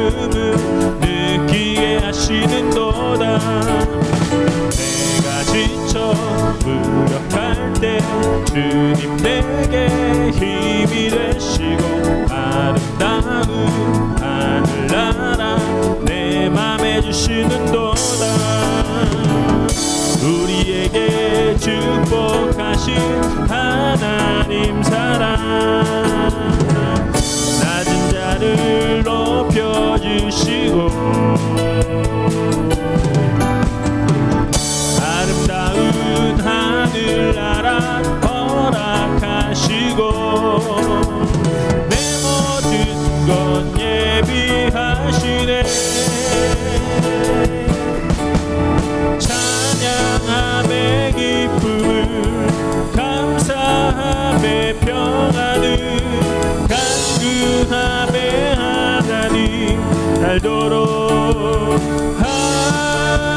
기쁨을 느끼게 하시는도다. 내가 지쳐 무력할 때 주님 내게 힘이 되시고 아름다운 하늘나라 내 맘에 주시는도다. 우리에게 축복하신 하나님 사랑 낮은 자를 높여주시고 아름다운 하늘나라 허락하시고 내 모든 것 예비하시네. 찬양함의 기쁨을 감사함의 평안을 간구함의 하나님 알도록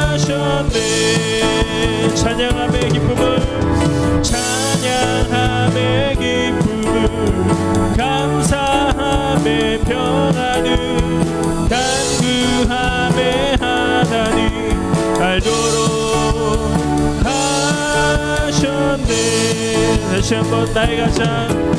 하셨네. 찬양함의 기쁨을 찬양함의 기쁨을 감사함의 평안을 간구함의 하나님 알도록 하셨네. 다시 한번 나의 가장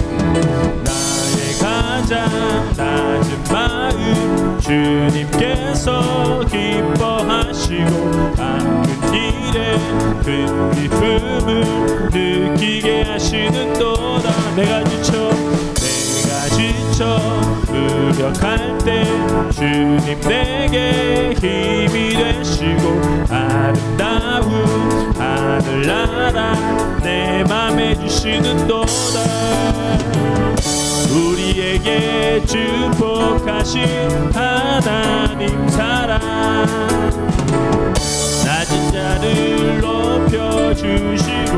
낮은 마음 주님께서 기뻐하시고 아픈 일에 큰 기쁨을 느끼게 하시는도다. 내가 지쳐 무력할 때 주님 내게 힘이 되시고 아름다운 하늘나라 내 맘에 주시는도다. 우리에게 축복하신 하나님 사랑 낮은 자를 높여주시고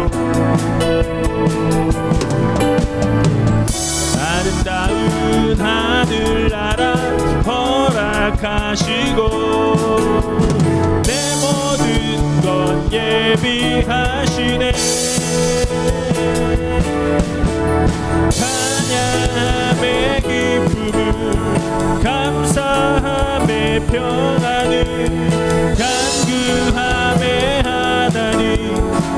아름다운 하늘나라 허락하시고 내 모든 것 예비하시네. 찬양함의 기쁨을 감사함의 평안을 간구함의 하나님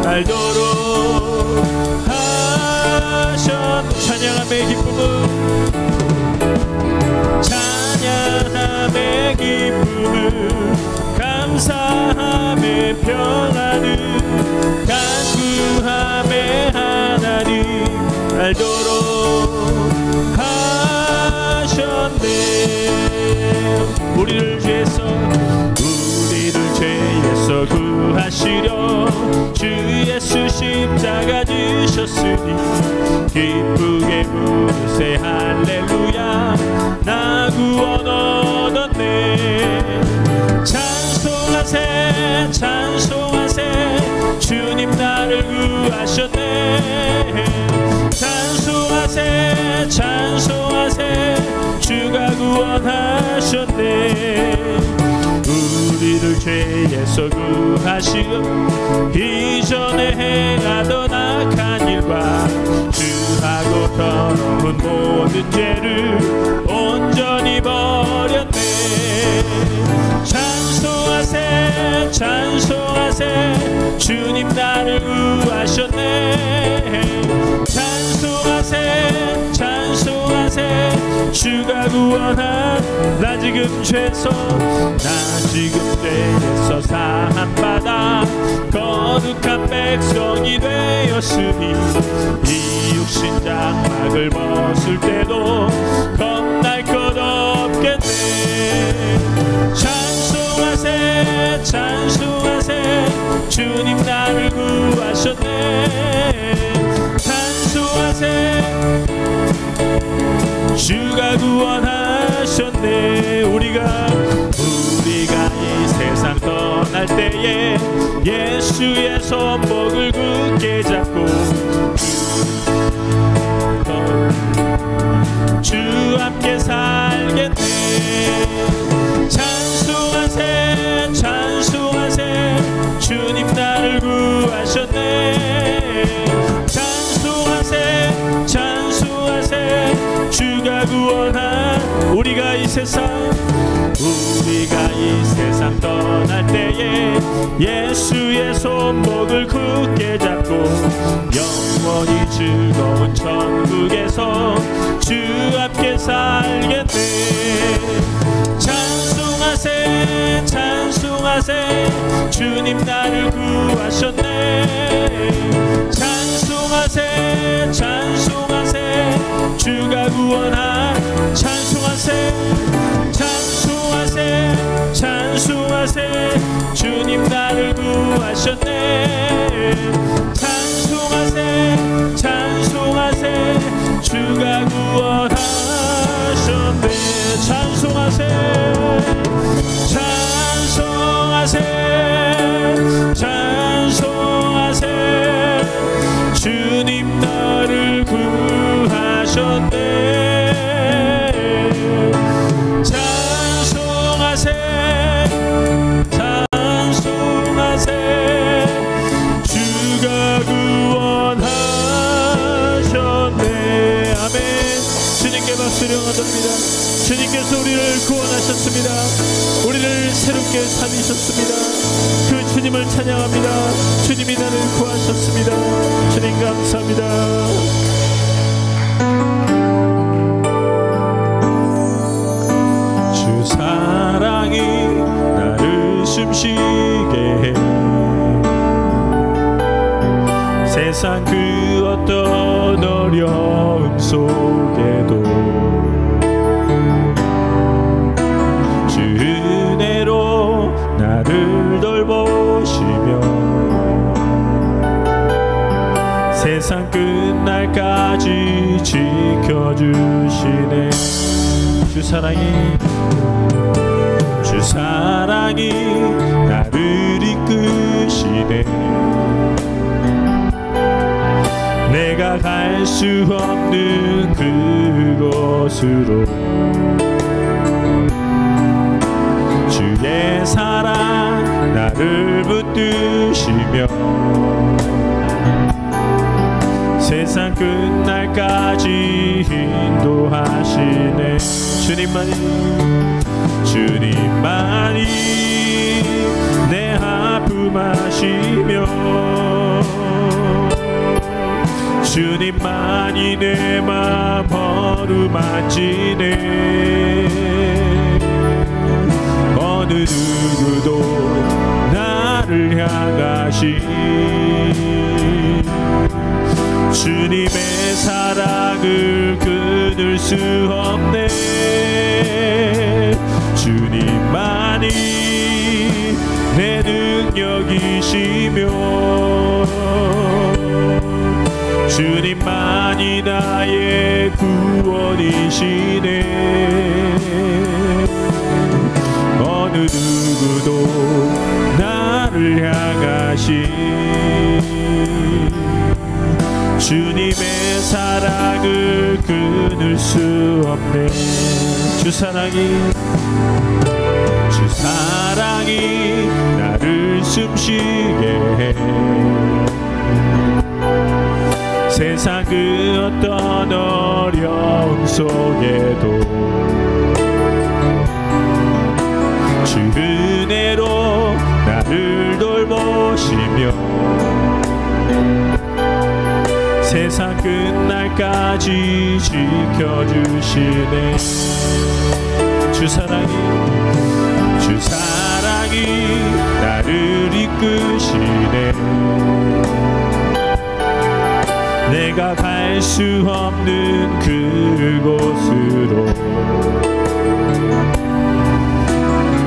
알도록 하셨네. 찬양함의 기쁨을 찬양함의 기쁨을 감사함의 평안을 간구함의 하나님 알도록 하셨네. 우리를 죄에서 구하시려 주 예수 십자가 지셨으니 기쁘게 부르세 할렐루야 나 구원 얻었네. 찬송하세 찬송하세 주님 나를 구하셨네. 찬송하세 찬송하세 주가 구원하셨네. 우리를 죄에서 구하시어 이전에 행하던 악한 일과 주하고 더러운 모든 죄를 온전히 버렸네. 찬송하세 찬송하세 주님 나를 구하셨네. 찬송하세 찬송하세 주가 구원한 나 지금 죄에서 사함받아 거룩한 백성이 되었으니 이 육신 장막을 벗을 때도 겁날 것 없겠네. 찬송하세 찬송하세 주님 나를 구하셨네. 찬송하세 주가 구원하셨네. 우리가 이 세상 떠날 때에 예수의 손목을 굳게 잡고 주 함께 살겠네. 찬송하세 찬송하세 주님 나를 구하셨네. 찬송하세 찬송하세 주가 구원한 우리가 이 세상 떠날 때에 예수의 손목을 굳게 잡고 영원히 즐거운 천국에서 주 함께 살겠네. 찬송하세 찬송하세 주님 나를 구하셨네. 찬송하세 찬송하세 주가 구원한 찬송하세 찬송하세 찬송하세 주님 나를 구하셨네. 찬송하세 찬송하세 주가 구원하셨네. 찬송하세 찬송하세 찬송하세 주님 나를 구하셨네. 찬송하세 찬송하세 주가 구원하셨네. 아멘. 주님께 박수를 드립니다. 주님께서 우리를 구원하셨습니다. 우리를 새롭게 살리셨습니다. 그 주님을 찬양합니다. 주님이 나를 구하셨습니다. 주님 감사합니다. 주 사랑이 나를 숨쉬게 해. 세상 그 어떤 어려움 속에도 주 은혜로 나를 돌보시며 세상 끝날까지 지켜주시네. 주 사랑이 나를 이끄시네. 내가 갈 수 없는 그곳으로 주의 사랑 나를 붙드시며 세상 끝날까지 인도하시네. 주님만이 내 아픔 아시며 주님만이 내 맘 어루만지네. 어느 누구도 나를 향하시 주님의 사랑을 끊을 수 없네. 주님만이 내 능력이시며 주님만이 나의 구원이시네. 어느 누구도 나를 향하시 주님의 사랑을 끊을 수 없네. 주 사랑이 나를 숨쉬게 해. 세상 그 어떤 어려움 속에도 주 은혜로 나를 돌보시며 세상 끝날까지 지켜주시네. 주 사랑이 나를 이끄시네. 내가 갈 수 없는 그곳으로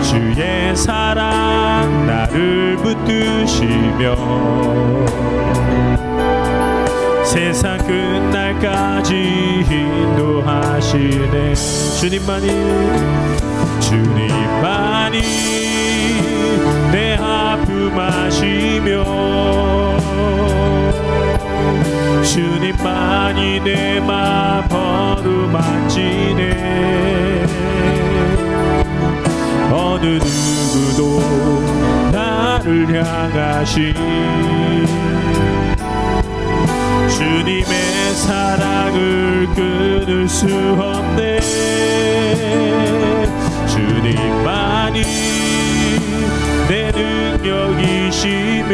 주의 사랑 나를 붙드시며 세상 끝날까지 인도하시네. 주님만이 내 아픔 아시며 주님만이 내 맘 어루만지네. 어느 누구도 나를 향하시 주님의 사랑을 끊을 수 없네. 주님만이 내 능력이시며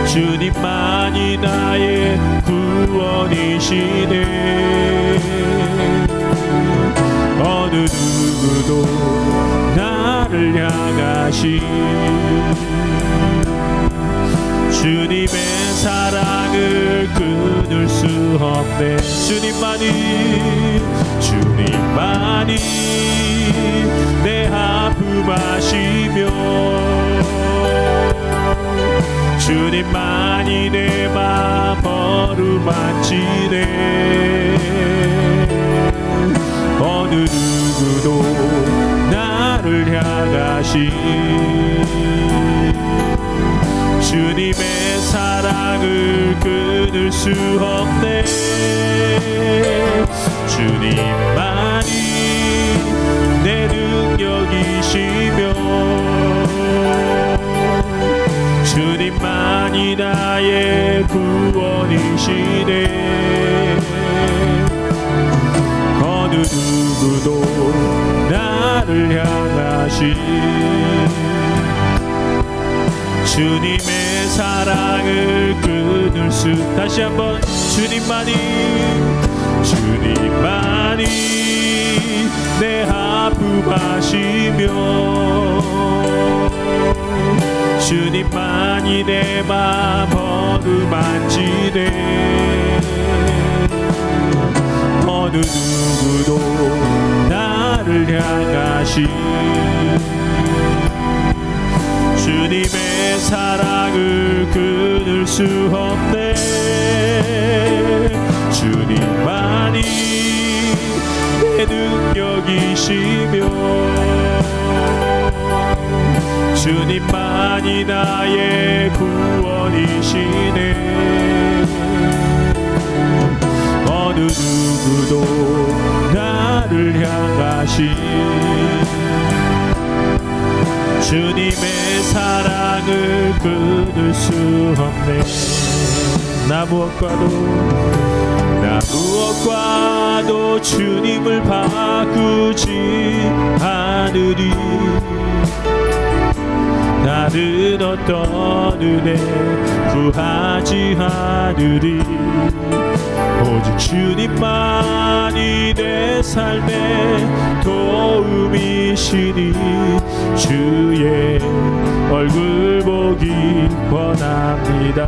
주님만이 나의 구원이시네. 어느 누구도 나를 향하신 주님의 사랑을 끊을 수 없네. 주님만이 내 아픔 아시며 주님만이 내 맘 어루만지네. 어느 누구도 나를 향하신 주님의 사랑을 끊을 수 없네. 주님만이 내 능력이시며 주님만이 나의 구원이시네. 어느 누구도 나를 향하신 주님의 사랑을 끊을 수. 다시 한번 주님만이 내 아픔 아시며 주님만이 내 맘 어루만지네. 어느 누구도 나를 향하신 주님의 사랑을 끊을 수 없네. 주님만이 내 능력이시며 주님만이 나의 구원이시네. 어느 누구도 나를 향하신 주님의 사랑을 끊을 수 없네. 나 무엇과도 주님을 바꾸지 않으리. 다른 어떤 은혜 구하지 않으리. 오직 주님만이 내 삶의 도움이시니 주의 얼굴 보기 원합니다.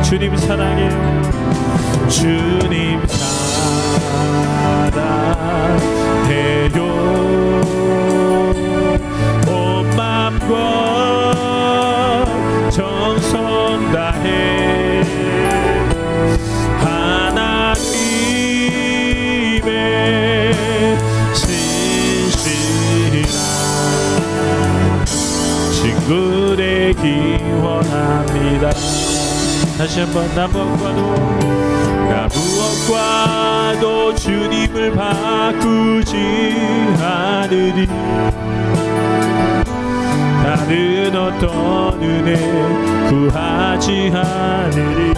주님 사랑해요. 주님 사랑해요. 온 맘과 정성 다해 하나님의 신실한 친구 되기 원합니다. 다시 한번 나 무엇과도 주님을 바꾸지 않으리. 다른 어떤 은혜 구하지 않으리.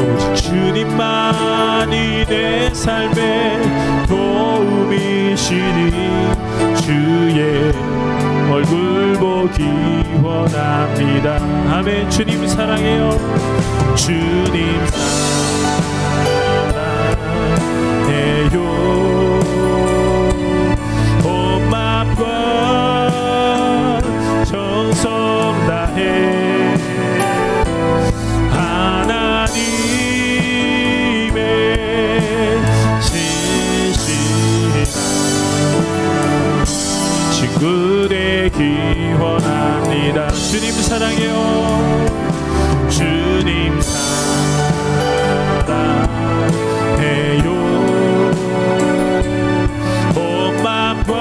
오직 주님만이 내 삶의 도움이시니 주의 얼굴 보기 원합니다. 아멘. 주님 사랑해요. 주님 사랑해요. 온 맘과 정성 다해 하나님의 신실한 친구 되기 원합니다. 주님 사랑해요. 주님 사랑해요. 온 맘과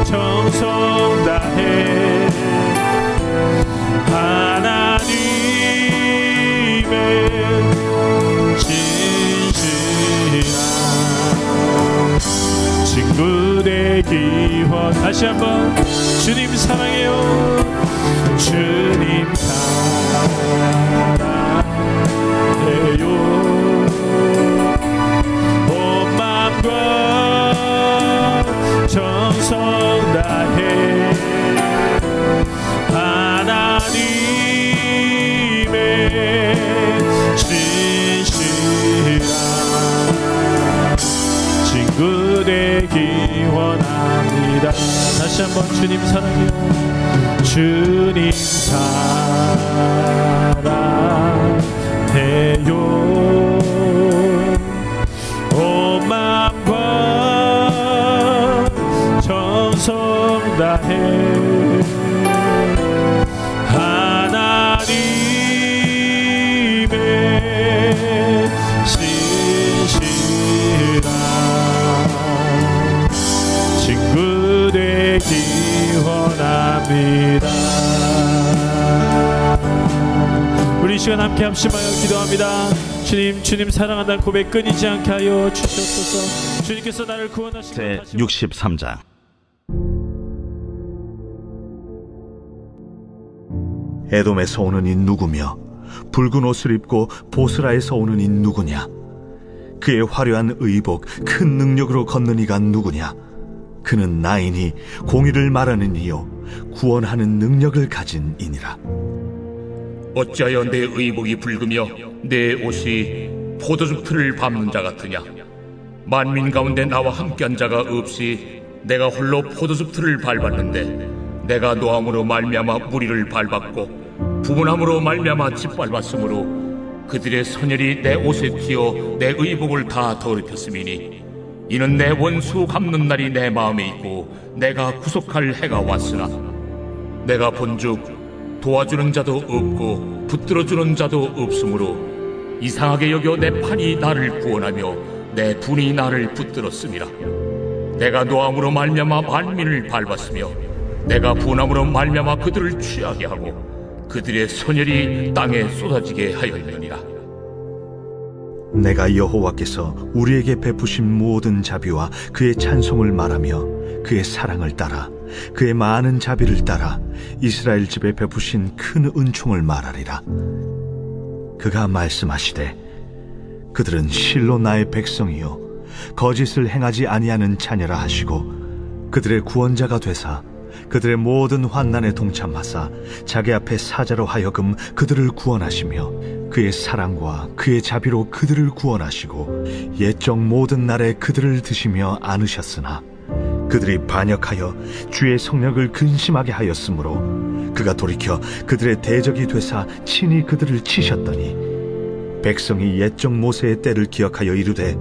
정성 다해 하나님의 진실한 친구 되기 원. 다시 한번 주님 사랑해요. 주님 사랑해요. 온 맘과 다시 한번 주님 사랑해요. 주님 사랑해요. 온 마음과 정성 다해 하나님의 신실한 친구 되기 원합니다. 우리 이 시간 함께 합심하여 기도합니다. 주님 사랑한다는 고백 끊이지 않게 하여 주시옵소서. 주님께서 나를 구원하신 제 63장. 에돔에서 오는 이 누구며 붉은 옷을 입고 보스라에서 오는 이 누구냐? 그의 화려한 의복 큰 능력으로 걷는 이가 누구냐? 그는 나이니 공의를 말하는 이요 구원하는 능력을 가진 이니라. 어찌하여 내 의복이 붉으며 내 옷이 포도즙 틀을 밟는 자 같으냐? 만민 가운데 나와 함께한 자가 없이 내가 홀로 포도즙 틀을 밟았는데 내가 노함으로 말미암아 무리를 밟았고 부문함으로 말미암아 짓밟았으므로 그들의 선열이 내 옷에 튀어 내 의복을 다 더럽혔음이니 이는 내 원수 갚는 날이 내 마음에 있고 내가 구속할 해가 왔으나 내가 본즉 도와주는 자도 없고 붙들어주는 자도 없으므로 이상하게 여겨 내 팔이 나를 구원하며 내 분이 나를 붙들었음이라. 내가 노함으로 말미암아 만민을 밟았으며 내가 분함으로 말미암아 그들을 취하게 하고 그들의 선열이 땅에 쏟아지게 하였느니라. 내가 여호와께서 우리에게 베푸신 모든 자비와 그의 찬송을 말하며 그의 사랑을 따라 그의 많은 자비를 따라 이스라엘 집에 베푸신 큰 은총을 말하리라. 그가 말씀하시되 그들은 실로 나의 백성이요 거짓을 행하지 아니하는 자녀라 하시고 그들의 구원자가 되사 그들의 모든 환난에 동참하사 자기 앞에 사자로 하여금 그들을 구원하시며 그의 사랑과 그의 자비로 그들을 구원하시고 옛적 모든 날에 그들을 드시며 안으셨으나 그들이 반역하여 주의 성령을 근심하게 하였으므로 그가 돌이켜 그들의 대적이 되사 친히 그들을 치셨더니 백성이 옛적 모세의 때를 기억하여 이르되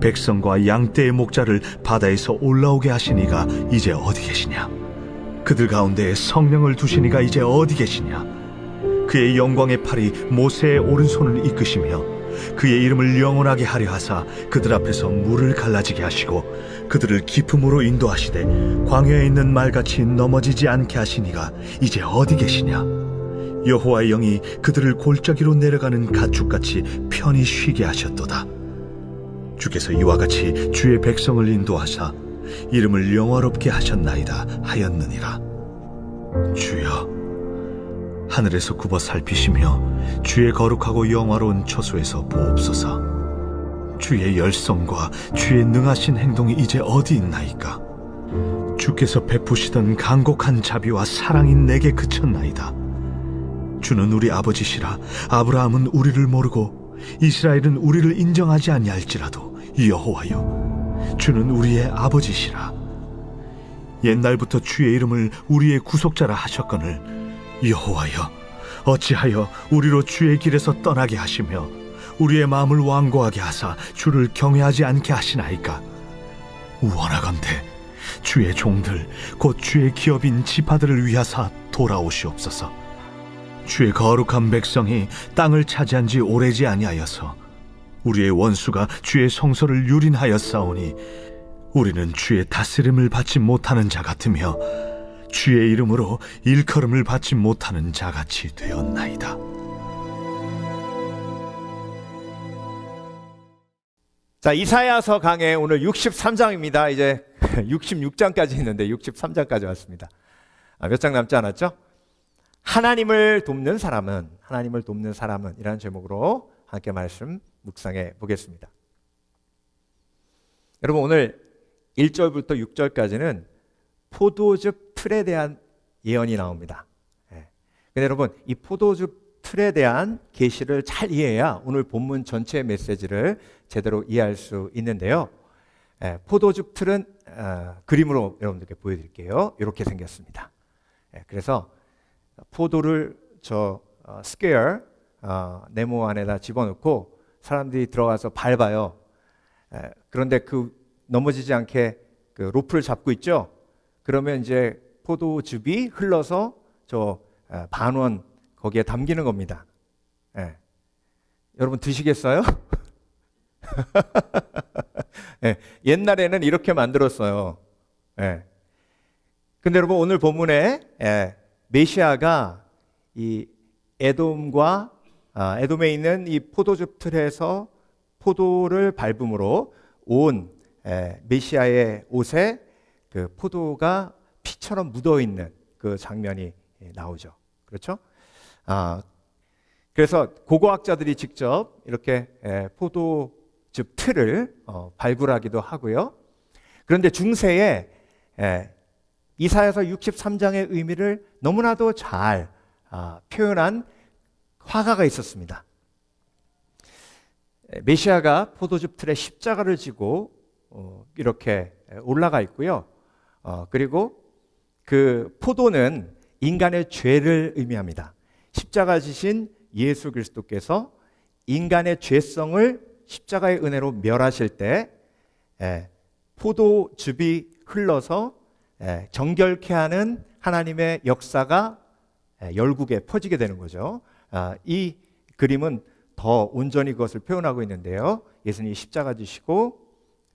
백성과 양떼의 목자를 바다에서 올라오게 하신 이가 이제 어디 계시냐? 그들 가운데 성령을 두신 이가 이제 어디 계시냐? 그의 영광의 팔이 모세의 오른손을 이끄시며 그의 이름을 영원하게 하려 하사 그들 앞에서 물을 갈라지게 하시고 그들을 깊음으로 인도하시되 광야에 있는 말같이 넘어지지 않게 하신 이가 이제 어디 계시냐? 여호와의 영이 그들을 골짜기로 내려가는 가축같이 편히 쉬게 하셨도다. 주께서 이와 같이 주의 백성을 인도하사 이름을 영화롭게 하셨나이다 하였느니라. 주여, 하늘에서 굽어 살피시며 주의 거룩하고 영화로운 처소에서 보옵소서. 주의 열성과 주의 능하신 행동이 이제 어디 있나이까? 주께서 베푸시던 간곡한 자비와 사랑이 내게 그쳤나이다. 주는 우리 아버지시라. 아브라함은 우리를 모르고 이스라엘은 우리를 인정하지 아니할지라도 여호와여, 주는 우리의 아버지시라. 옛날부터 주의 이름을 우리의 구속자라 하셨거늘 여호와여, 어찌하여 우리로 주의 길에서 떠나게 하시며 우리의 마음을 완고하게 하사 주를 경외하지 않게 하시나이까? 원하건대 주의 종들 곧 주의 기업인 지파들을 위하사 돌아오시옵소서. 주의 거룩한 백성이 땅을 차지한 지 오래지 아니하여서 우리의 원수가 주의 성소를 유린하였사오니 우리는 주의 다스림을 받지 못하는 자 같으며 주의 이름으로 일컬음을 받지 못하는 자같이 되었나이다. 자, 이사야서 강해 오늘 63장입니다. 이제 66장까지 있는데 63장까지 왔습니다. 몇 장 남지 않았죠? 하나님을 돕는 사람은 이라는 제목으로 함께 말씀 묵상해 보겠습니다. 여러분, 오늘 1절부터 6절까지는 포도즙 틀에 대한 예언이 나옵니다. 근데 여러분, 이 포도즙 틀에 대한 계시를 잘 이해해야 오늘 본문 전체의 메시지를 제대로 이해할 수 있는데요. 포도즙 틀은 그림으로 여러분들께 보여드릴게요. 이렇게 생겼습니다. 그래서 포도를 스퀘어 네모 안에다 집어넣고 사람들이 들어가서 밟아요. 그런데 그 넘어지지 않게 그 로프를 잡고 있죠. 그러면 이제 포도즙이 흘러서 저 반원 거기에 담기는 겁니다. 여러분 드시겠어요? 옛날에는 이렇게 만들었어요. 근데 여러분 오늘 본문에 메시아가 이 에돔에 있는 이 포도즙 틀에서 포도를 밟음으로 온 메시아의 옷에 그 포도가 피처럼 묻어 있는 그 장면이 나오죠. 그렇죠? 그래서 고고학자들이 직접 이렇게 포도즙 틀을 발굴하기도 하고요. 그런데 중세에 이사야서 63장의 의미를 너무나도 잘 표현한 화가가 있었습니다. 메시아가 포도즙 틀에 십자가를 지고 이렇게 올라가 있고요. 그리고 그 포도는 인간의 죄를 의미합니다. 십자가 지신 예수 그리스도께서 인간의 죄성을 십자가의 은혜로 멸하실 때 포도즙이 흘러서 정결케 하는 하나님의 역사가 열국에 퍼지게 되는 거죠. 이 그림은 더 온전히 그것을 표현하고 있는데요. 예수님이 십자가 지시고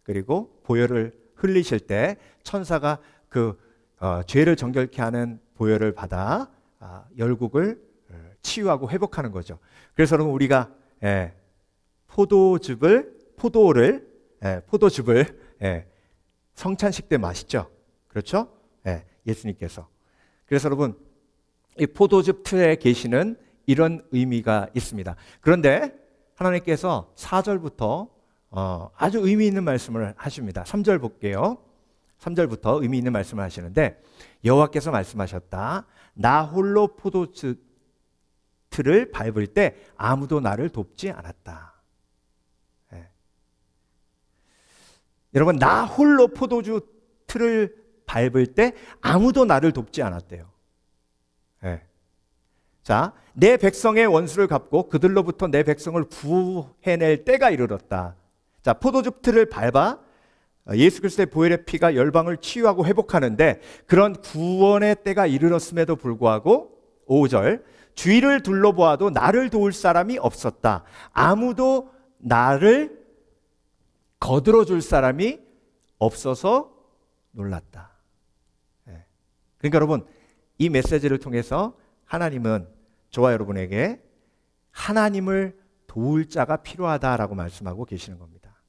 그리고 보혈을 흘리실 때 천사가 그 죄를 정결케 하는 보혈을 받아 열국을 치유하고 회복하는 거죠. 그래서 여러분 우리가 포도즙을 성찬식 때 마시죠. 그렇죠? 예수님께서. 그래서 여러분 이 포도즙 틀에 계시는 이런 의미가 있습니다. 그런데 하나님께서 4절부터 아주 의미 있는 말씀을 하십니다. 3절 볼게요. 3절부터 의미 있는 말씀을 하시는데 여호와께서 말씀하셨다. 나 홀로 포도즙 틀을 밟을 때 아무도 나를 돕지 않았다. 여러분 나 홀로 포도주 틀을 밟을 때 아무도 나를 돕지 않았대요. 자, 내 백성의 원수를 갚고 그들로부터 내 백성을 구해낼 때가 이르렀다. 자, 포도즙 틀을 밟아 예수 그리스도의 보혈의 피가 열방을 치유하고 회복하는데 그런 구원의 때가 이르렀음에도 불구하고 5절 주위를 둘러보아도 나를 도울 사람이 없었다. 아무도 나를 거들어줄 사람이 없어서 놀랐다. 그러니까 여러분 이 메시지를 통해서 하나님은 저와 여러분에게 하나님을 도울 자가 필요하다라고 말씀하고 계시는 겁니다.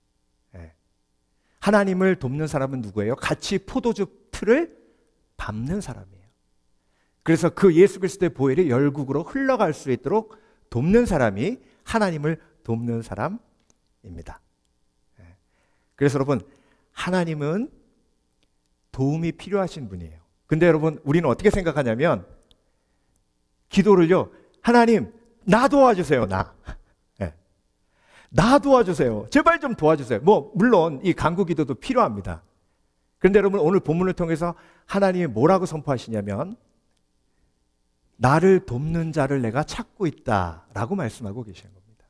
하나님을 돕는 사람은 누구예요? 같이 포도즙 틀을 밟는 사람이에요. 그래서 그 예수 그리스도의 보혈이 열국으로 흘러갈 수 있도록 돕는 사람이 하나님을 돕는 사람입니다. 그래서 여러분 하나님은 도움이 필요하신 분이에요. 근데 여러분 우리는 어떻게 생각하냐면 기도를요. 하나님 나 도와주세요. 나 도와주세요. 제발 좀 도와주세요. 물론 이 간구 기도도 필요합니다. 그런데 여러분 오늘 본문을 통해서 하나님이 뭐라고 선포하시냐면 나를 돕는 자를 내가 찾고 있다라고 말씀하고 계시는 겁니다.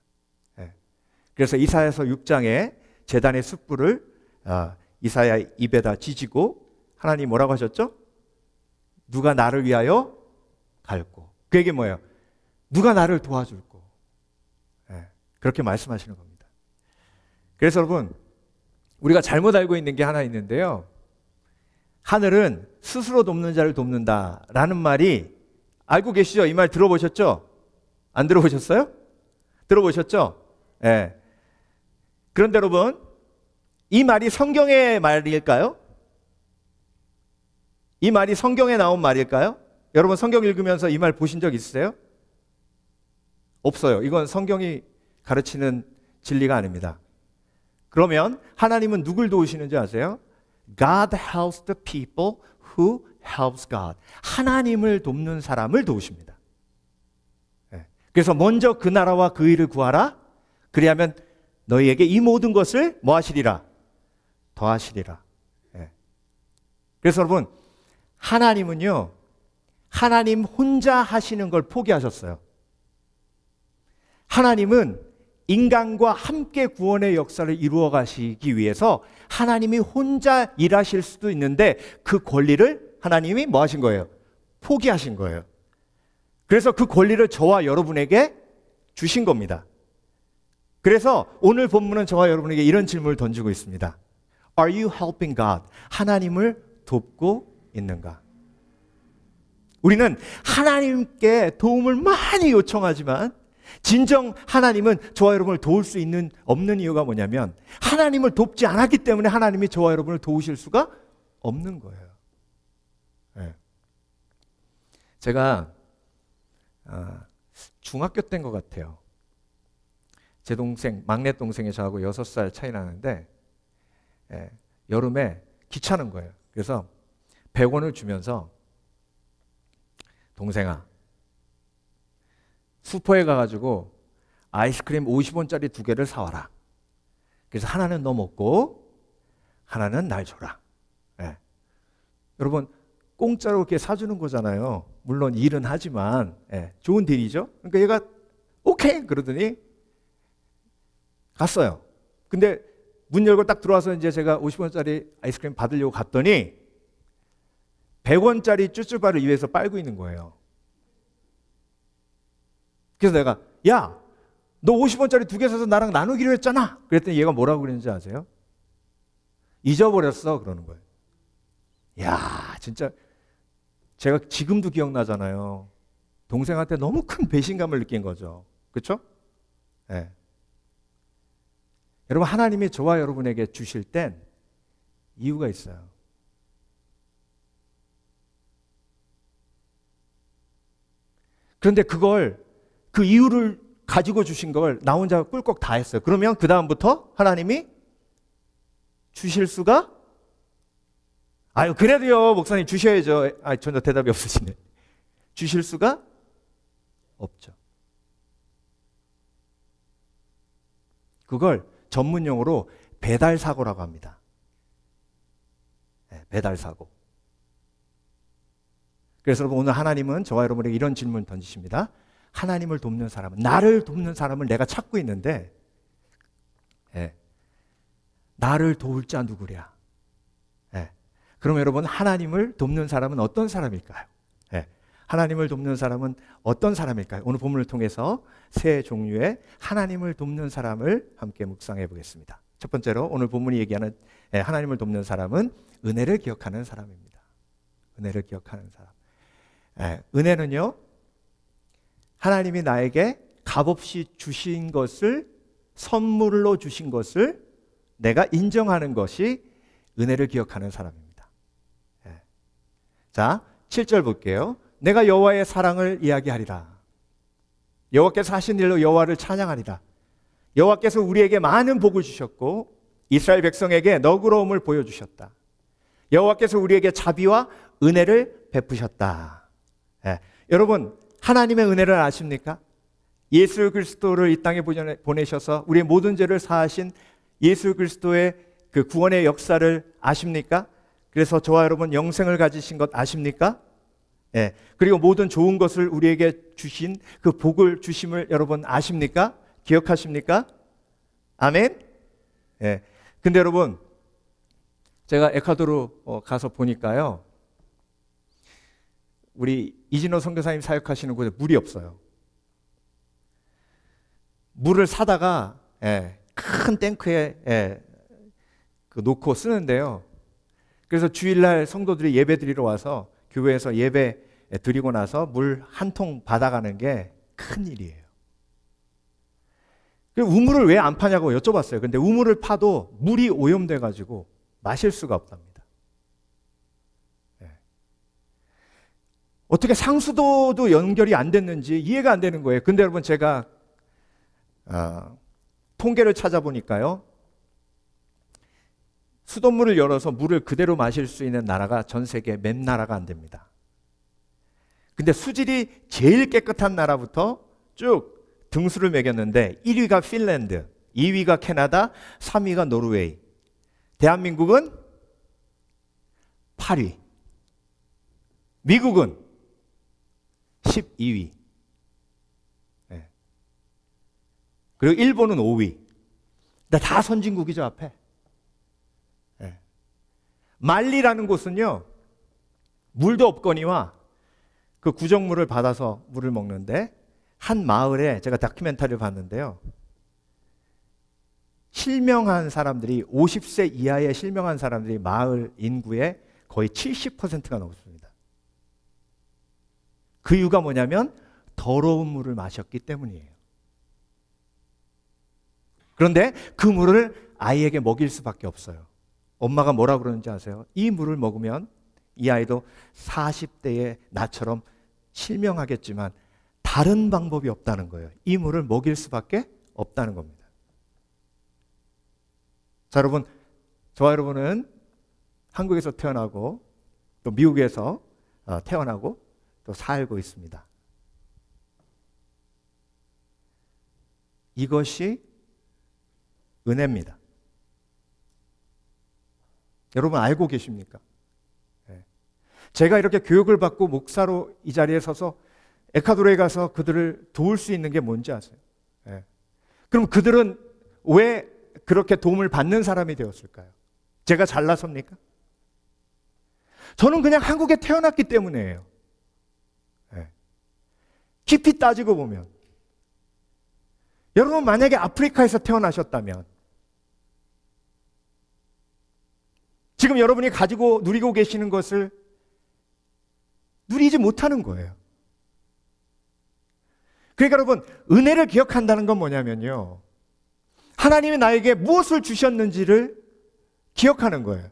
그래서 이사야서 6장에 제단의 숯불을 이사야 입에다 지지고 하나님 뭐라고 하셨죠? 누가 나를 위하여 갈고. 그게 뭐예요? 누가 나를 도와줄고. 그렇게 말씀하시는 겁니다. 그래서 여러분 우리가 잘못 알고 있는 게 하나 있는데요. 하늘은 스스로 돕는 자를 돕는다라는 말이 알고 계시죠? 이 말 들어보셨죠? 안 들어보셨어요? 들어보셨죠? 그런데 여러분 이 말이 성경의 말일까요? 이 말이 성경에 나온 말일까요? 여러분 성경 읽으면서 이 말 보신 적 있으세요? 없어요. 이건 성경이 가르치는 진리가 아닙니다. 그러면 하나님은 누굴 도우시는지 아세요? God helps the people who helps God. 하나님을 돕는 사람을 도우십니다. 그래서 먼저 그 나라와 그 일을 구하라. 그리하면 너희에게 이 모든 것을 뭐 하시리라? 더하시리라. 예. 그래서 여러분, 하나님은요, 하나님 혼자 하시는 걸 포기하셨어요. 하나님은 인간과 함께 구원의 역사를 이루어 가시기 위해서 하나님이 혼자 일하실 수도 있는데 그 권리를 하나님이 뭐 하신 거예요? 포기하신 거예요. 그래서 그 권리를 저와 여러분에게 주신 겁니다. 그래서 오늘 본문은 저와 여러분에게 이런 질문을 던지고 있습니다. Are you helping God? 하나님을 돕고 있는가? 우리는 하나님께 도움을 많이 요청하지만 진정 하나님은 저와 여러분을 도울 수 있는 없는 이유가 뭐냐면 하나님을 돕지 않았기 때문에 하나님이 저와 여러분을 도우실 수가 없는 거예요. 네. 제가 중학교 때인 것 같아요. 제 동생, 막내 동생이 저하고 6살 차이 나는데 여름에 귀찮은 거예요. 그래서 100원을 주면서 동생아, 슈퍼에 가가지고 아이스크림 50원짜리 2개를 사와라. 그래서 하나는 너 먹고 하나는 날 줘라. 예. 여러분, 공짜로 이렇게 사주는 거잖아요. 물론 일은 하지만 좋은 딜이죠. 그러니까 얘가 오케이 그러더니 갔어요. 근데 문 열고 딱 들어와서 이제 제가 50원짜리 아이스크림 받으려고 갔더니 100원짜리 쭈쭈바를 입에서 빨고 있는 거예요. 그래서 내가 야, 너 50원짜리 2개 사서 나랑 나누기로 했잖아. 그랬더니 얘가 뭐라고 그랬는지 아세요? 잊어버렸어 그러는 거예요. 야, 진짜 제가 지금도 기억나잖아요. 동생한테 너무 큰 배신감을 느낀 거죠. 그렇죠? 네. 여러분, 하나님이 저와 여러분에게 주실 땐 이유가 있어요. 그런데 그 이유를 가지고 주신 걸 나 혼자 꿀꺽 다 했어요. 그러면 그 다음부터 하나님이 주실 수가? 아유, 그래도요, 목사님 주셔야죠. 전혀 대답이 없으시네. 주실 수가 없죠. 그걸 전문용어로 배달사고라고 합니다. 배달사고. 그래서 여러분, 오늘 하나님은 저와 여러분에게 이런 질문을 던지십니다. 하나님을 돕는 사람은, 나를 돕는 사람을 내가 찾고 있는데 나를 도울 자 누구랴? 그럼 여러분, 하나님을 돕는 사람은 어떤 사람일까요? 하나님을 돕는 사람은 어떤 사람일까요? 오늘 본문을 통해서 세 종류의 하나님을 돕는 사람을 함께 묵상해 보겠습니다. 첫 번째로 오늘 본문이 얘기하는 하나님을 돕는 사람은 은혜를 기억하는 사람입니다. 은혜를 기억하는 사람. 은혜는요, 하나님이 나에게 값없이 주신 것을, 선물로 주신 것을 내가 인정하는 것이 은혜를 기억하는 사람입니다. 자, 7절 볼게요. 내가 여호와의 사랑을 이야기하리라. 여호와께서 하신 일로 여호와를 찬양하리라. 여호와께서 우리에게 많은 복을 주셨고 이스라엘 백성에게 너그러움을 보여주셨다. 여호와께서 우리에게 자비와 은혜를 베푸셨다. 여러분, 하나님의 은혜를 아십니까? 예수 그리스도를 이 땅에 보내셔서 우리의 모든 죄를 사하신 예수 그리스도의 그 구원의 역사를 아십니까? 그래서 저와 여러분 영생을 가지신 것 아십니까? 그리고 모든 좋은 것을 우리에게 주신 그 복을 주심을 여러분 아십니까? 기억하십니까? 아멘? 근데 여러분, 제가 에콰도르 가서 보니까요, 우리 이진호 선교사님 사역하시는 곳에 물이 없어요. 물을 사다가 큰 탱크에 놓고 쓰는데요. 그래서 주일날 성도들이 예배 드리러 와서 교회에서 예배 드리고 나서 물 한 통 받아가는 게 큰 일이에요. 우물을 왜 안 파냐고 여쭤봤어요. 근데 우물을 파도 물이 오염돼가지고 마실 수가 없답니다. 어떻게 상수도도 연결이 안 됐는지 이해가 안 되는 거예요. 근데 여러분, 제가 통계를 찾아보니까요, 수돗물을 열어서 물을 그대로 마실 수 있는 나라가 전 세계 몇 나라가 안 됩니다. 근데 수질이 제일 깨끗한 나라부터 쭉 등수를 매겼는데 1위가 핀란드, 2위가 캐나다, 3위가 노르웨이. 대한민국은 8위. 미국은 12위. 네. 그리고 일본은 5위. 다 선진국이죠, 앞에. 네. 말리라는 곳은요, 물도 없거니와 그 구정물을 받아서 물을 먹는데, 한 마을에 제가 다큐멘터리를 봤는데요, 실명한 사람들이 50세 이하의 실명한 사람들이 마을 인구의 거의 70%가 넘습니다. 그 이유가 뭐냐면 더러운 물을 마셨기 때문이에요. 그런데 그 물을 아이에게 먹일 수밖에 없어요. 엄마가 뭐라 그러는지 아세요? 이 물을 먹으면 이 아이도 40대의 나처럼 실명하겠지만 다른 방법이 없다는 거예요. 이 물을 먹일 수밖에 없다는 겁니다. 자, 여러분, 저와 여러분은 한국에서 태어나고 또 미국에서 태어나고 또 살고 있습니다. 이것이 은혜입니다. 여러분 알고 계십니까? 제가 이렇게 교육을 받고 목사로 이 자리에 서서 에콰도르에 가서 그들을 도울 수 있는 게 뭔지 아세요? 그럼 그들은 왜 그렇게 도움을 받는 사람이 되었을까요? 제가 잘나섭니까? 저는 그냥 한국에 태어났기 때문이에요. 깊이 따지고 보면 여러분 만약에 아프리카에서 태어나셨다면 지금 여러분이 가지고 누리고 계시는 것을 누리지 못하는 거예요. 그러니까 여러분, 은혜를 기억한다는 건 뭐냐면요, 하나님이 나에게 무엇을 주셨는지를 기억하는 거예요.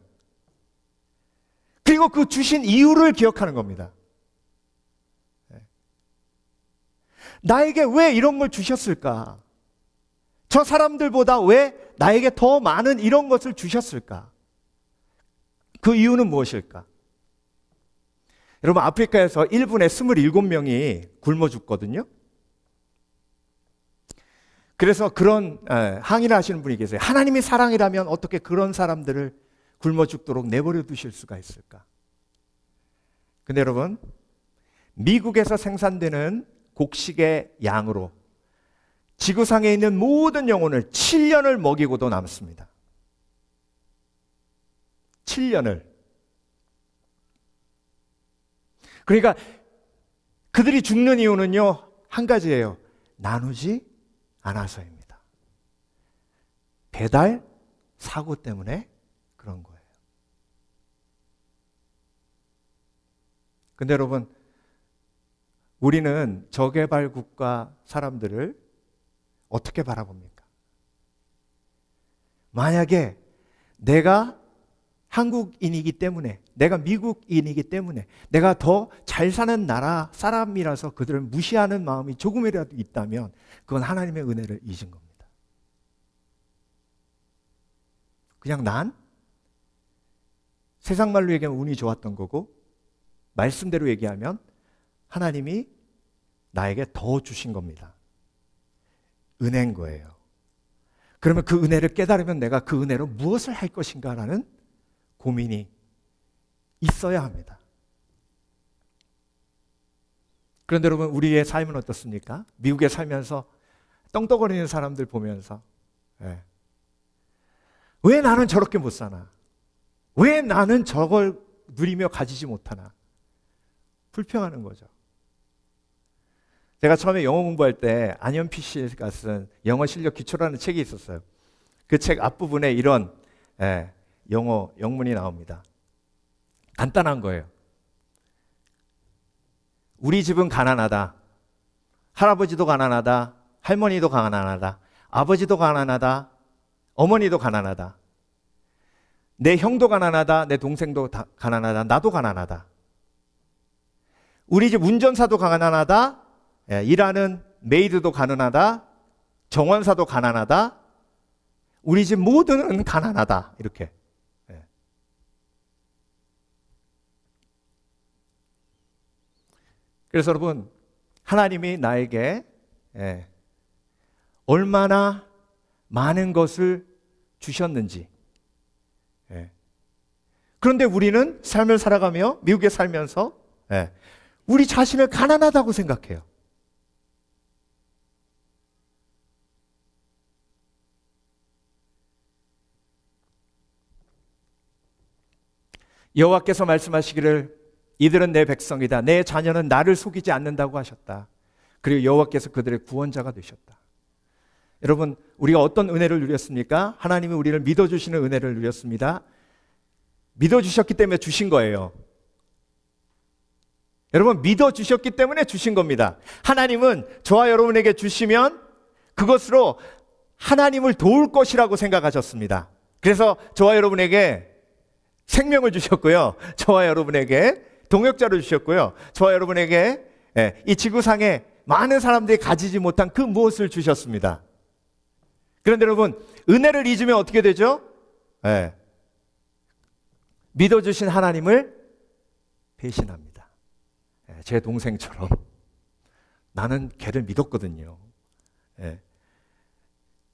그리고 그 주신 이유를 기억하는 겁니다. 나에게 왜 이런 걸 주셨을까? 저 사람들보다 왜 나에게 더 많은 이런 것을 주셨을까? 그 이유는 무엇일까? 여러분, 아프리카에서 1분에 27명이 굶어 죽거든요. 그래서 그런 항의를 하시는 분이 계세요. 하나님이 사랑이라면 어떻게 그런 사람들을 굶어 죽도록 내버려 두실 수가 있을까? 근데 여러분, 미국에서 생산되는 곡식의 양으로 지구상에 있는 모든 영혼을 7년을 먹이고도 남습니다. 7년을. 그러니까 그들이 죽는 이유는요, 한 가지예요. 나누지 않아서입니다. 배달 사고 때문에 그런 거예요. 근데 여러분, 우리는 저개발 국가 사람들을 어떻게 바라봅니까? 만약에 내가 한국인이기 때문에, 내가 미국인이기 때문에, 내가 더 잘 사는 나라 사람이라서 그들을 무시하는 마음이 조금이라도 있다면 그건 하나님의 은혜를 잊은 겁니다. 그냥 난 세상 말로 얘기하면 운이 좋았던 거고, 말씀대로 얘기하면 하나님이 나에게 더 주신 겁니다. 은혜인 거예요. 그러면 그 은혜를 깨달으면 내가 그 은혜로 무엇을 할 것인가라는 고민이 있어야 합니다. 그런데 여러분, 우리의 삶은 어떻습니까? 미국에 살면서 떵떵거리는 사람들 보면서 왜 나는 저렇게 못 사나? 왜 나는 저걸 누리며 가지지 못하나? 불평하는 거죠. 제가 처음에 영어 공부할 때 안현피 씨가 쓴 영어 실력 기초라는 책이 있었어요. 그 책 앞부분에 이런 영어 영문이 나옵니다. 간단한 거예요. 우리 집은 가난하다. 할아버지도 가난하다. 할머니도 가난하다. 아버지도 가난하다. 어머니도 가난하다. 내 형도 가난하다. 내 동생도 가난하다. 나도 가난하다. 우리 집 운전사도 가난하다. 일하는 메이드도 가난하다. 정원사도 가난하다. 우리 집 모두는 가난하다. 이렇게. 그래서 여러분, 하나님이 나에게 얼마나 많은 것을 주셨는지, 예. 그런데 우리는 삶을 살아가며 미국에 살면서 우리 자신을 가난하다고 생각해요. 여호와께서 말씀하시기를 이들은 내 백성이다. 내 자녀는 나를 속이지 않는다고 하셨다. 그리고 여호와께서 그들의 구원자가 되셨다. 여러분, 우리가 어떤 은혜를 누렸습니까? 하나님이 우리를 믿어주시는 은혜를 누렸습니다. 믿어주셨기 때문에 주신 거예요. 여러분, 믿어주셨기 때문에 주신 겁니다. 하나님은 저와 여러분에게 주시면 그것으로 하나님을 도울 것이라고 생각하셨습니다. 그래서 저와 여러분에게 생명을 주셨고요. 저와 여러분에게 동역자를 주셨고요. 저와 여러분에게 이 지구상에 많은 사람들이 가지지 못한 그 무엇을 주셨습니다. 그런데 여러분, 은혜를 잊으면 어떻게 되죠? 믿어주신 하나님을 배신합니다. 제 동생처럼 나는 걔를 믿었거든요.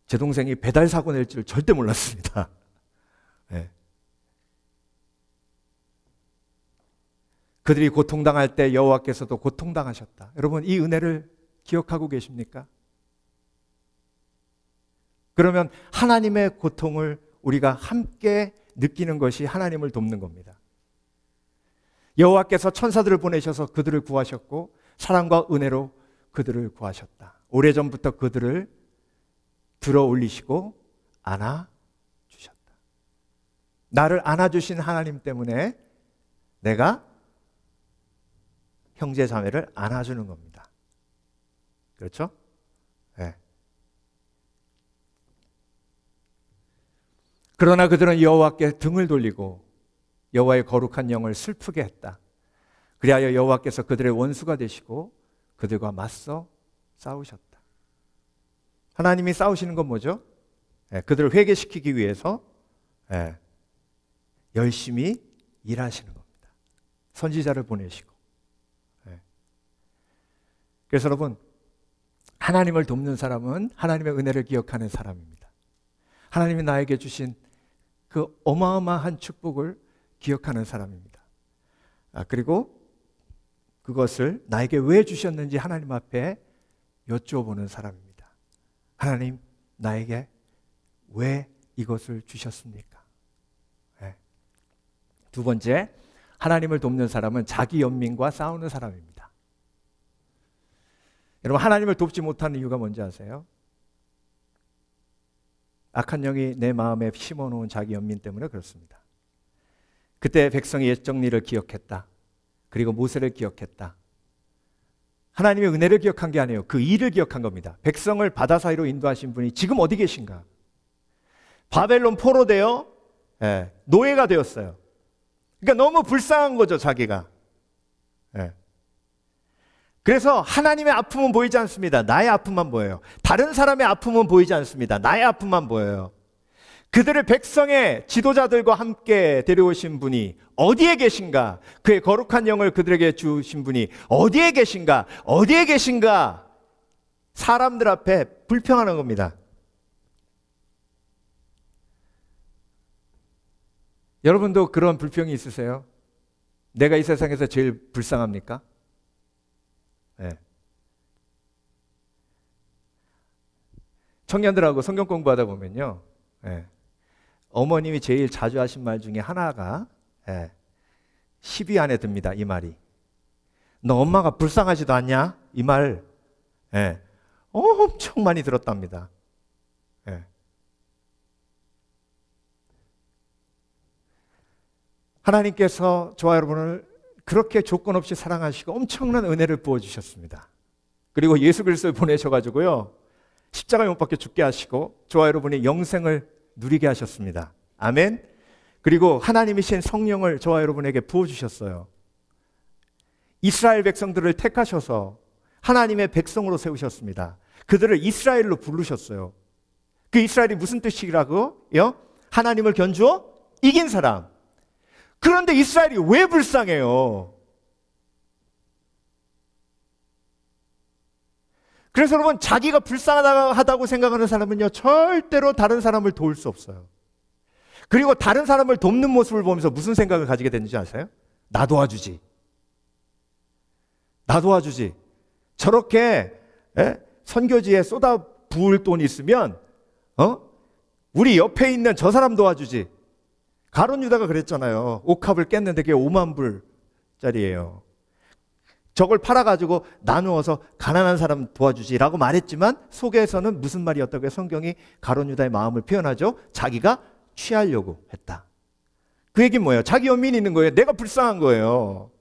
제 동생이 배달 사고 낼 줄 절대 몰랐습니다. 그들이 고통당할 때 여호와께서도 고통당하셨다. 여러분, 이 은혜를 기억하고 계십니까? 그러면 하나님의 고통을 우리가 함께 느끼는 것이 하나님을 돕는 겁니다. 여호와께서 천사들을 보내셔서 그들을 구하셨고 사랑과 은혜로 그들을 구하셨다. 오래전부터 그들을 들어 올리시고 안아주셨다. 나를 안아주신 하나님 때문에 내가 형제 자매를 안아주는 겁니다. 그렇죠? 네. 그러나 그들은 여호와께 등을 돌리고 여호와의 거룩한 영을 슬프게 했다. 그리하여 여호와께서 그들의 원수가 되시고 그들과 맞서 싸우셨다. 하나님이 싸우시는 건 뭐죠? 그들을 회개시키기 위해서 열심히 일하시는 겁니다. 선지자를 보내시고. 그래서 여러분, 하나님을 돕는 사람은 하나님의 은혜를 기억하는 사람입니다. 하나님이 나에게 주신 그 어마어마한 축복을 기억하는 사람입니다. 그리고 그것을 나에게 왜 주셨는지 하나님 앞에 여쭈어보는 사람입니다. 하나님, 나에게 왜 이것을 주셨습니까? 두 번째, 하나님을 돕는 사람은 자기 연민과 싸우는 사람입니다. 여러분, 하나님을 돕지 못하는 이유가 뭔지 아세요? 악한 영이 내 마음에 심어놓은 자기 연민 때문에 그렇습니다. 그때 백성이 옛 정리를 기억했다. 그리고 모세를 기억했다. 하나님의 은혜를 기억한 게 아니에요. 그 일을 기억한 겁니다. 백성을 바다 사이로 인도하신 분이 지금 어디 계신가? 바벨론 포로되어 노예가 되었어요. 그러니까 너무 불쌍한 거죠, 자기가. 그래서 하나님의 아픔은 보이지 않습니다. 나의 아픔만 보여요. 다른 사람의 아픔은 보이지 않습니다. 나의 아픔만 보여요. 그들을 백성의 지도자들과 함께 데려오신 분이 어디에 계신가? 그의 거룩한 영을 그들에게 주신 분이 어디에 계신가? 어디에 계신가? 사람들 앞에 불평하는 겁니다. 여러분도 그런 불평이 있으세요? 내가 이 세상에서 제일 불쌍합니까? 청년들하고 성경 공부하다 보면요, 어머님이 제일 자주 하신 말 중에 하나가 10위 안에 듭니다. 이 말이, 너 엄마가 불쌍하지도 않냐? 이 말 엄청 많이 들었답니다. 하나님께서 저와 여러분을 그렇게 조건 없이 사랑하시고 엄청난 은혜를 부어주셨습니다. 그리고 예수 그리스도를 보내셔가지고요, 십자가에 못 박혀 죽게 하시고 저와 여러분이 영생을 누리게 하셨습니다. 아멘. 그리고 하나님이신 성령을 저와 여러분에게 부어주셨어요. 이스라엘 백성들을 택하셔서 하나님의 백성으로 세우셨습니다. 그들을 이스라엘로 부르셨어요. 그 이스라엘이 무슨 뜻이라고요? 하나님을 견주어 이긴 사람. 그런데 이스라엘이 왜 불쌍해요? 그래서 여러분, 자기가 불쌍하다고 생각하는 사람은요, 절대로 다른 사람을 도울 수 없어요. 그리고 다른 사람을 돕는 모습을 보면서 무슨 생각을 가지게 되는지 아세요? 나 도와주지. 나 도와주지. 저렇게 선교지에 쏟아 부을 돈이 있으면 우리 옆에 있는 저 사람 도와주지. 가룟 유다가 그랬잖아요. 옥합을 깼는데 그게 5만 불짜리예요. 저걸 팔아가지고 나누어서 가난한 사람 도와주지라고 말했지만 속에서는 무슨 말이었다고요? 성경이 가룟 유다의 마음을 표현하죠. 자기가 취하려고 했다. 그 얘기는 뭐예요? 자기 연민이 있는 거예요. 내가 불쌍한 거예요.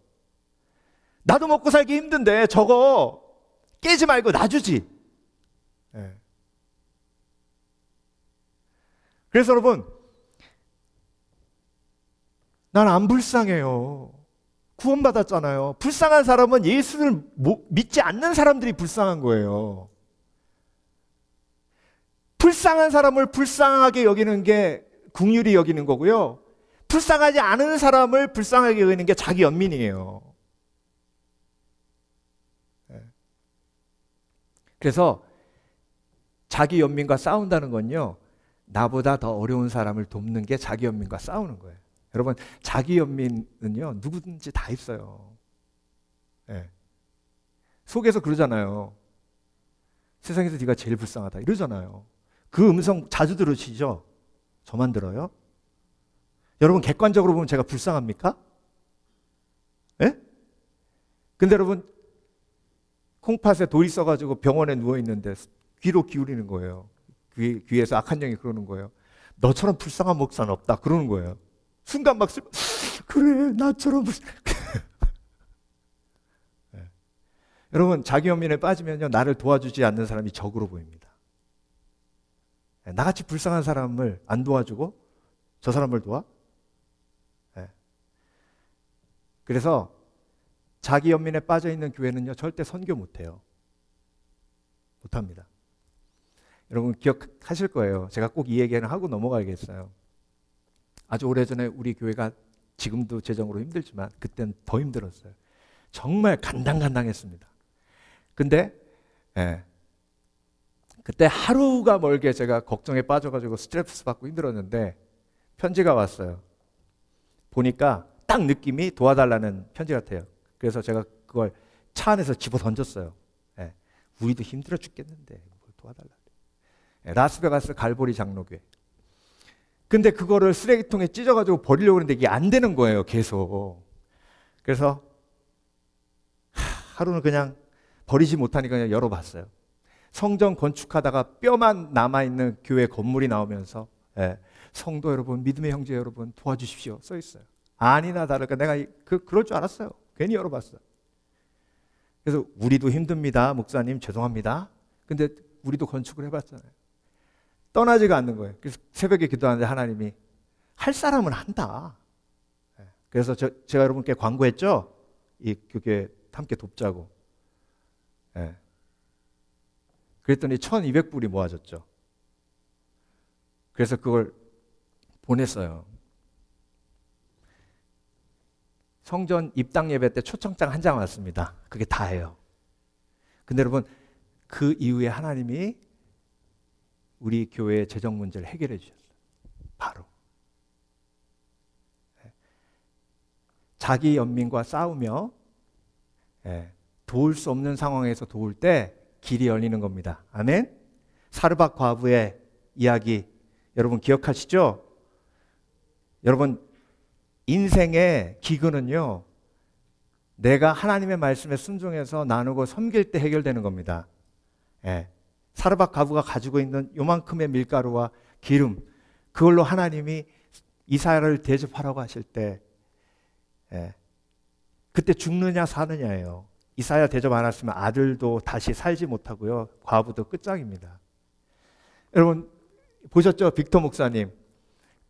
나도 먹고 살기 힘든데 저거 깨지 말고 놔주지. 네. 그래서 여러분, 난 안 불쌍해요. 구원받았잖아요. 불쌍한 사람은 예수를 믿지 않는 사람들이 불쌍한 거예요. 불쌍한 사람을 불쌍하게 여기는 게 긍휼히 여기는 거고요. 불쌍하지 않은 사람을 불쌍하게 여기는 게 자기 연민이에요. 그래서 자기 연민과 싸운다는 건요, 나보다 더 어려운 사람을 돕는 게 자기 연민과 싸우는 거예요. 여러분, 자기 연민은요, 누구든지 다 있어요. 네. 속에서 그러잖아요. 세상에서 네가 제일 불쌍하다 이러잖아요. 그 음성 자주 들으시죠? 저만 들어요? 여러분, 객관적으로 보면 제가 불쌍합니까? 예? 근데 여러분, 콩팥에 돌이 써가지고 병원에 누워있는데 귀로 기울이는 거예요. 귀에서 악한 영이 그러는 거예요. 너처럼 불쌍한 목사는 없다 그러는 거예요. 순간 막 그래, 나처럼 네. 여러분, 자기 연민에 빠지면요, 나를 도와주지 않는 사람이 적으로 보입니다. 네. 나같이 불쌍한 사람을 안 도와주고 저 사람을 도와? 네. 그래서 자기 연민에 빠져 있는 교회는요, 절대 선교 못해요. 못합니다. 여러분 기억하실 거예요. 제가 꼭 이 얘기는 하고 넘어가야겠어요. 아주 오래전에 우리 교회가, 지금도 재정으로 힘들지만 그때는 더 힘들었어요. 정말 간당간당했습니다. 근데 그때 하루가 멀게 제가 걱정에 빠져가지고 스트레스 받고 힘들었는데 편지가 왔어요. 보니까 딱 느낌이 도와달라는 편지 같아요. 그래서 제가 그걸 차 안에서 집어 던졌어요. 우리도 힘들어 죽겠는데 뭘 도와달라. 라스베가스 갈보리 장로교회. 근데 그거를 쓰레기통에 찢어가지고 버리려고 했는데 이게 안 되는 거예요, 계속. 그래서 하루는 그냥 버리지 못하니까 그냥 열어봤어요. 성전 건축하다가 뼈만 남아있는 교회 건물이 나오면서 성도 여러분, 믿음의 형제 여러분 도와주십시오 써 있어요. 아니나 다를까 내가 그럴 줄 알았어요. 괜히 열어봤어요. 그래서 우리도 힘듭니다, 목사님 죄송합니다. 근데 우리도 건축을 해봤잖아요. 떠나지가 않는 거예요. 그래서 새벽에 기도하는데 하나님이 할 사람은 한다. 그래서 제가 여러분께 광고했죠? 이 교회 함께 돕자고. 그랬더니 1200불이 모아졌죠. 그래서 그걸 보냈어요. 성전 입당 예배 때 초청장 한 장 왔습니다. 그게 다예요. 근데 여러분, 그 이후에 하나님이 우리 교회의 재정 문제를 해결해 주셨어요. 바로. 자기 연민과 싸우며 도울 수 없는 상황에서 도울 때 길이 열리는 겁니다. 아멘? 사르밧 과부의 이야기 여러분 기억하시죠? 여러분, 인생의 기근은요, 내가 하나님의 말씀에 순종해서 나누고 섬길 때 해결되는 겁니다. 사르밧 과부가 가지고 있는 요만큼의 밀가루와 기름, 그걸로 하나님이 이사야를 대접하라고 하실 때 그때 죽느냐 사느냐예요. 이사야 대접 안 했으면 아들도 다시 살지 못하고요, 과부도 끝장입니다. 여러분 보셨죠? 빅터 목사님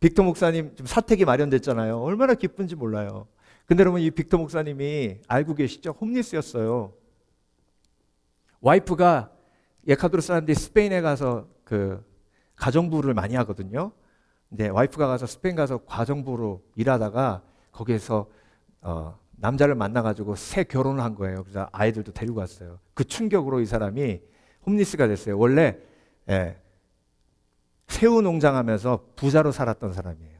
지금 사택이 마련됐잖아요. 얼마나 기쁜지 몰라요. 근데 여러분, 이 빅터 목사님이 알고 계시죠? 홈리스였어요. 와이프가, 에콰도르 사람들이 스페인에 가서 그 가정부를 많이 하거든요. 근데 와이프가 가서 스페인 가서 가정부로 일하다가 거기에서 남자를 만나가지고 새 결혼을 한 거예요. 그래서 아이들도 데리고 갔어요. 그 충격으로 이 사람이 홈리스가 됐어요. 원래 새우 농장하면서 부자로 살았던 사람이에요.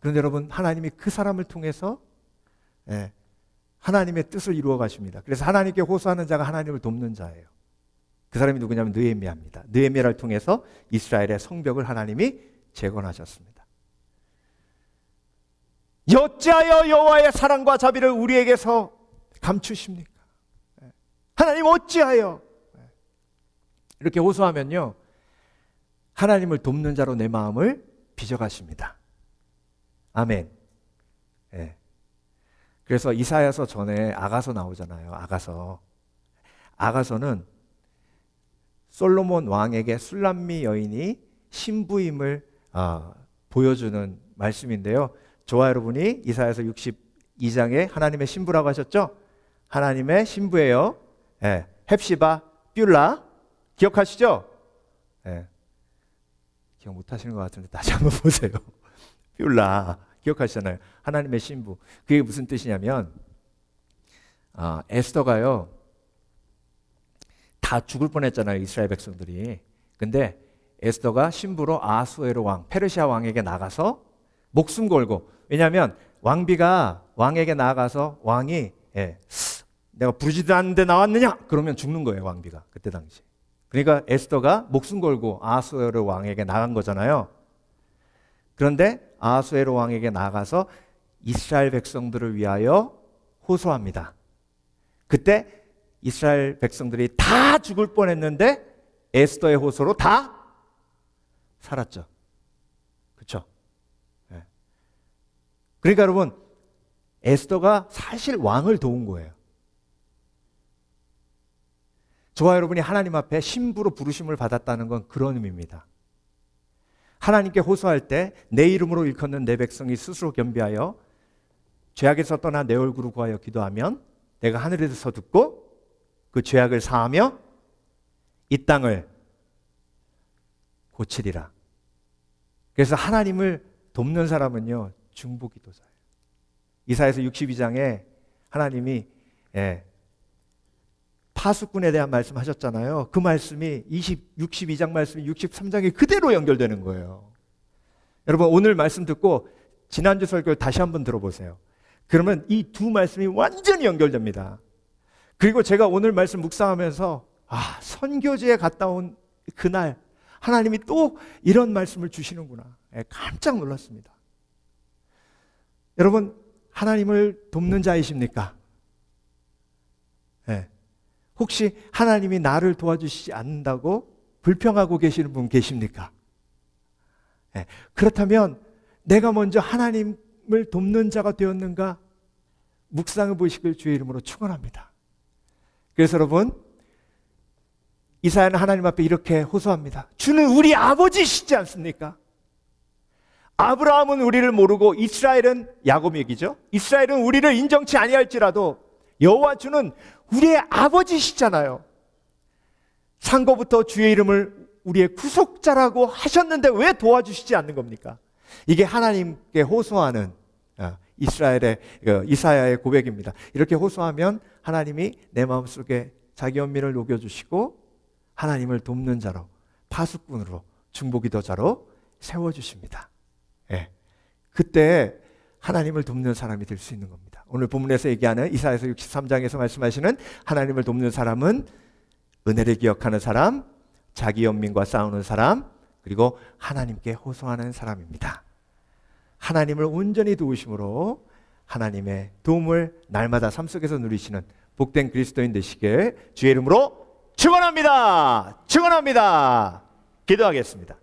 그런데 여러분, 하나님이 그 사람을 통해서 하나님의 뜻을 이루어 가십니다. 그래서 하나님께 호소하는 자가 하나님을 돕는 자예요. 그 사람이 누구냐면 느헤미야입니다. 느헤미야를 통해서 이스라엘의 성벽을 하나님이 재건하셨습니다. 어찌하여 여호와의 사랑과 자비를 우리에게서 감추십니까? 하나님 어찌하여? 이렇게 호소하면요, 하나님을 돕는 자로 내 마음을 빚어가십니다. 아멘. 그래서 이사야서 전에 아가서 나오잖아요. 아가서는 솔로몬 왕에게 술람미 여인이 신부임을 보여주는 말씀인데요. 저와 여러분이 이사야서 62장에 하나님의 신부라고 하셨죠? 하나님의 신부예요. 헵시바, 뷸라. 기억하시죠? 기억 못하시는 것 같은데 다시 한번 보세요. 뷸라. 기억하시잖아요. 하나님의 신부. 그게 무슨 뜻이냐면 에스더가요, 다 죽을 뻔했잖아요, 이스라엘 백성들이. 근데 에스더가 신부로 아하수에로 왕, 페르시아 왕에게 나가서 목숨 걸고, 왜냐하면 왕비가 왕에게 나가서 왕이 내가 부르지도 않는데 나왔느냐? 그러면 죽는 거예요, 왕비가. 그때 당시. 그러니까 에스더가 목숨 걸고 아하수에로 왕에게 나간 거잖아요. 그런데 아하수에로 왕에게 나가서 이스라엘 백성들을 위하여 호소합니다. 그때 이스라엘 백성들이 다 죽을 뻔했는데 에스더의 호소로 다 살았죠. 그렇죠? 그러니까 여러분, 에스더가 사실 왕을 도운 거예요. 저와 여러분이 하나님 앞에 신부로 부르심을 받았다는 건 그런 의미입니다. 하나님께 호소할 때 내 이름으로 일컫는 내 백성이 스스로 겸비하여 죄악에서 떠나 내 얼굴을 구하여 기도하면 내가 하늘에서 듣고 그 죄악을 사하며 이 땅을 고치리라. 그래서 하나님을 돕는 사람은요, 중보기도자예요. 이사야서 62장에 하나님이 파수꾼에 대한 말씀하셨잖아요. 그 말씀이 62장 말씀이 63장에 그대로 연결되는 거예요. 여러분, 오늘 말씀 듣고 지난주 설교를 다시 한번 들어보세요. 그러면 이 두 말씀이 완전히 연결됩니다. 그리고 제가 오늘 말씀 묵상하면서 선교지에 갔다 온 그날 하나님이 또 이런 말씀을 주시는구나. 깜짝 놀랐습니다. 여러분, 하나님을 돕는 자이십니까? 혹시 하나님이 나를 도와주시지 않는다고 불평하고 계시는 분 계십니까? 그렇다면 내가 먼저 하나님을 돕는 자가 되었는가? 묵상해 보시길 주의 이름으로 축원합니다. 그래서 여러분, 이사야는 하나님 앞에 이렇게 호소합니다. 주는 우리 아버지시지 않습니까? 아브라함은 우리를 모르고 이스라엘은 야곱 얘기죠. 이스라엘은 우리를 인정치 아니할지라도 여호와 주는 우리의 아버지시잖아요. 상고부터 주의 이름을 우리의 구속자라고 하셨는데 왜 도와주시지 않는 겁니까? 이게 하나님께 호소하는 이사야의 고백입니다. 이렇게 호소하면 하나님이 내 마음속에 자기 연민을 녹여주시고 하나님을 돕는 자로, 파수꾼으로, 중보기도자로 세워주십니다. 그때 하나님을 돕는 사람이 될 수 있는 겁니다. 오늘 본문에서 얘기하는 이사야서 63장에서 말씀하시는 하나님을 돕는 사람은 은혜를 기억하는 사람, 자기 연민과 싸우는 사람, 그리고 하나님께 호소하는 사람입니다. 하나님을 온전히 도우심으로 하나님의 도움을 날마다 삶 속에서 누리시는 복된 그리스도인 되시길 주의 이름으로 축원합니다. 축원합니다. 기도하겠습니다.